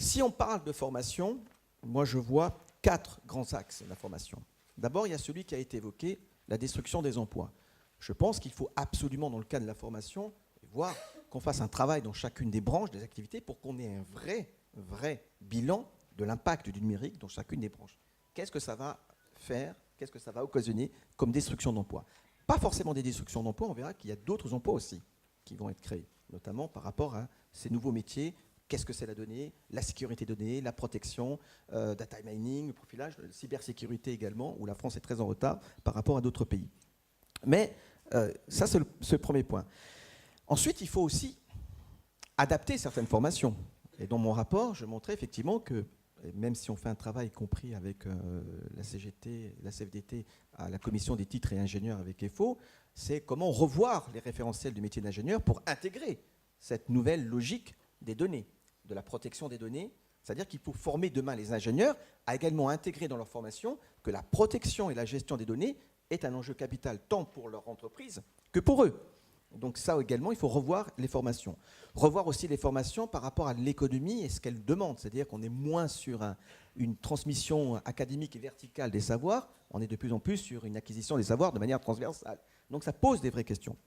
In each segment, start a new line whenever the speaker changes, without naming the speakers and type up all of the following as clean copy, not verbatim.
Si on parle de formation, moi je vois 4 grands axes de la formation. D'abord, il y a celui qui a été évoqué, la destruction des emplois. Je pense qu'il faut absolument, dans le cadre de la formation, voir qu'on fasse un travail dans chacune des branches, des activités, pour qu'on ait un vrai bilan de l'impact du numérique dans chacune des branches. Qu'est-ce que ça va faire, qu'est-ce que ça va occasionner comme destruction d'emplois? Pas forcément des destructions d'emplois, on verra qu'il y a d'autres emplois aussi qui vont être créés, notamment par rapport à ces nouveaux métiers. Qu'est-ce que c'est la donnée, la sécurité de données, la protection, data mining, le profilage, la cybersécurité également, où la France est très en retard par rapport à d'autres pays. Mais ça, c'est le premier point. Ensuite, il faut aussi adapter certaines formations. Et dans mon rapport, je montrais effectivement que, même si on fait un travail compris avec la CGT, la CFDT, à la commission des titres et ingénieurs avec EFO, c'est comment revoir les référentiels du métier d'ingénieur pour intégrer cette nouvelle logique des données, de la protection des données. C'est-à-dire qu'il faut former demain les ingénieurs à également intégrer dans leur formation que la protection et la gestion des données est un enjeu capital tant pour leur entreprise que pour eux. Donc ça également, il faut revoir les formations. Revoir aussi les formations par rapport à l'économie et ce qu'elle demande. C'est-à-dire qu'on est moins sur une transmission académique et verticale des savoirs, on est de plus en plus sur une acquisition des savoirs de manière transversale. Donc ça pose des vraies questions.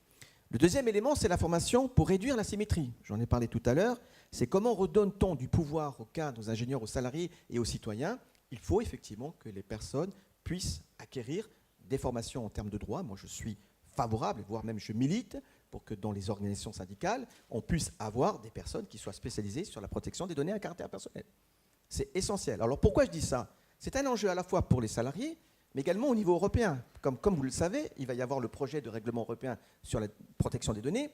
Le deuxième élément, c'est la formation pour réduire l'asymétrie. J'en ai parlé tout à l'heure. C'est comment redonne-t-on du pouvoir aux cadres, aux ingénieurs, aux salariés et aux citoyens. Il faut effectivement que les personnes puissent acquérir des formations en termes de droit. Moi, je suis favorable, voire même je milite pour que dans les organisations syndicales, on puisse avoir des personnes qui soient spécialisées sur la protection des données à caractère personnel. C'est essentiel. Alors pourquoi je dis ça? C'est un enjeu à la fois pour les salariés, mais également au niveau européen. Comme vous le savez, il va y avoir le projet de règlement européen sur la protection des données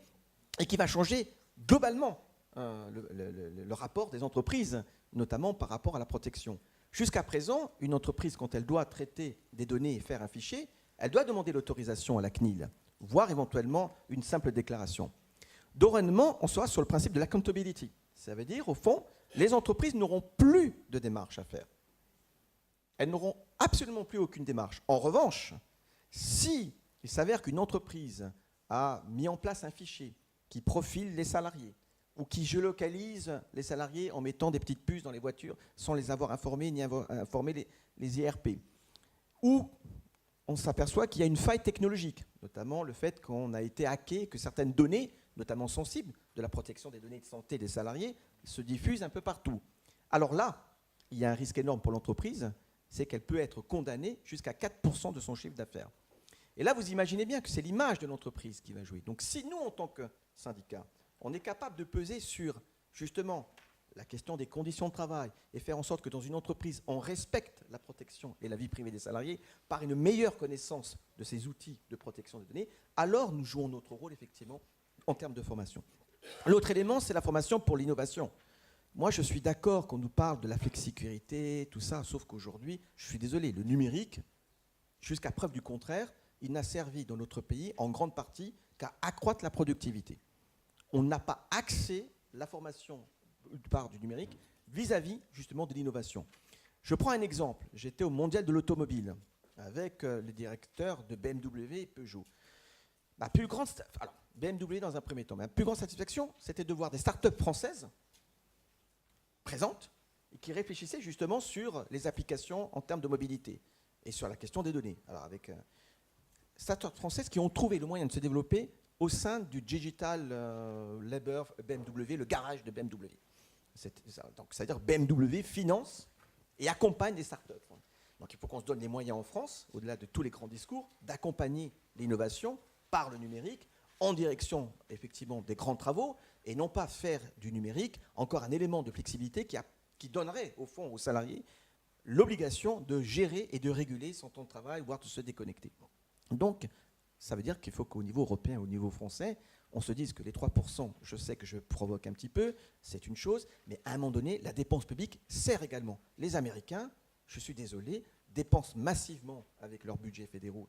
et qui va changer globalement le rapport des entreprises, notamment par rapport à la protection. Jusqu'à présent, une entreprise, quand elle doit traiter des données et faire un fichier, elle doit demander l'autorisation à la CNIL, voire éventuellement une simple déclaration. Dorénavant, on sera sur le principe de l'accountability. Ça veut dire, au fond, les entreprises n'auront plus de démarche à faire. Elles n'auront absolument plus aucune démarche. En revanche, si il s'avère qu'une entreprise a mis en place un fichier qui profile les salariés ou qui géolocalise les salariés en mettant des petites puces dans les voitures sans les avoir informés ni informer les IRP, ou on s'aperçoit qu'il y a une faille technologique, notamment le fait qu'on a été hacké, que certaines données, notamment sensibles, de la protection des données de santé des salariés, se diffusent un peu partout. Alors là, il y a un risque énorme pour l'entreprise, c'est qu'elle peut être condamnée jusqu'à 4% de son chiffre d'affaires. Et là, vous imaginez bien que c'est l'image de l'entreprise qui va jouer. Donc si nous, en tant que syndicat, on est capable de peser sur, justement, la question des conditions de travail et faire en sorte que dans une entreprise, on respecte la protection et la vie privée des salariés par une meilleure connaissance de ces outils de protection des données, alors nous jouons notre rôle, effectivement, en termes de formation. L'autre élément, c'est la formation pour l'innovation. Moi, je suis d'accord qu'on nous parle de la flexicurité, tout ça, sauf qu'aujourd'hui, je suis désolé, le numérique, jusqu'à preuve du contraire, il n'a servi dans notre pays, en grande partie, qu'à accroître la productivité. On n'a pas axé la formation part du numérique vis-à-vis justement de l'innovation. Je prends un exemple. J'étais au Mondial de l'automobile avec les directeurs de BMW et Peugeot. Alors, BMW dans un premier temps, ma plus grande satisfaction, c'était de voir des startups françaises présentes et qui réfléchissaient justement sur les applications en termes de mobilité et sur la question des données. Alors avec startups françaises qui ont trouvé le moyen de se développer au sein du Digital Labor BMW, le garage de BMW. Donc, c'est-à-dire BMW finance et accompagne des startups. Donc il faut qu'on se donne les moyens en France, au-delà de tous les grands discours, d'accompagner l'innovation par le numérique en direction effectivement des grands travaux et non pas faire du numérique encore un élément de flexibilité qui donnerait au fond aux salariés l'obligation de gérer et de réguler son temps de travail, voire de se déconnecter. Donc ça veut dire qu'il faut qu'au niveau européen, au niveau français, on se dise que les 3%, je sais que je provoque un petit peu, c'est une chose, mais à un moment donné, la dépense publique sert également. Les Américains, je suis désolé, dépensent massivement avec leurs budgets fédéraux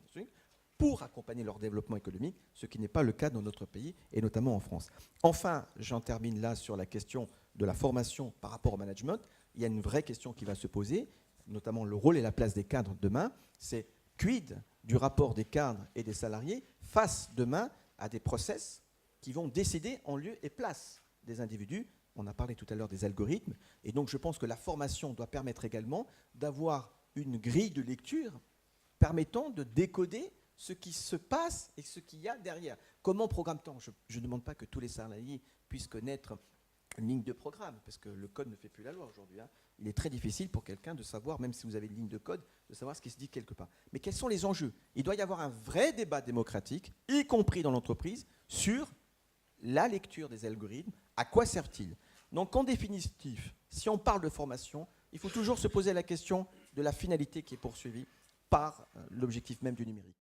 pour accompagner leur développement économique, ce qui n'est pas le cas dans notre pays, et notamment en France. Enfin, j'en termine là sur la question de la formation par rapport au management. Il y a une vraie question qui va se poser, notamment le rôle et la place des cadres demain, c'est quid du rapport des cadres et des salariés face demain à des process qui vont décider en lieu et place des individus. On a parlé tout à l'heure des algorithmes. Et donc, je pense que la formation doit permettre également d'avoir une grille de lecture permettant de décoder ce qui se passe et ce qu'il y a derrière. Comment programme-t-on ? Je ne demande pas que tous les salariés puissent connaître une ligne de programme, parce que le code ne fait plus la loi aujourd'hui. Il est très difficile pour quelqu'un de savoir, même si vous avez une ligne de code, de savoir ce qui se dit quelque part. Mais quels sont les enjeux ? Il doit y avoir un vrai débat démocratique, y compris dans l'entreprise, sur la lecture des algorithmes. À quoi servent-ils ? Donc, en définitif, si on parle de formation, il faut toujours se poser la question de la finalité qui est poursuivie par l'objectif même du numérique.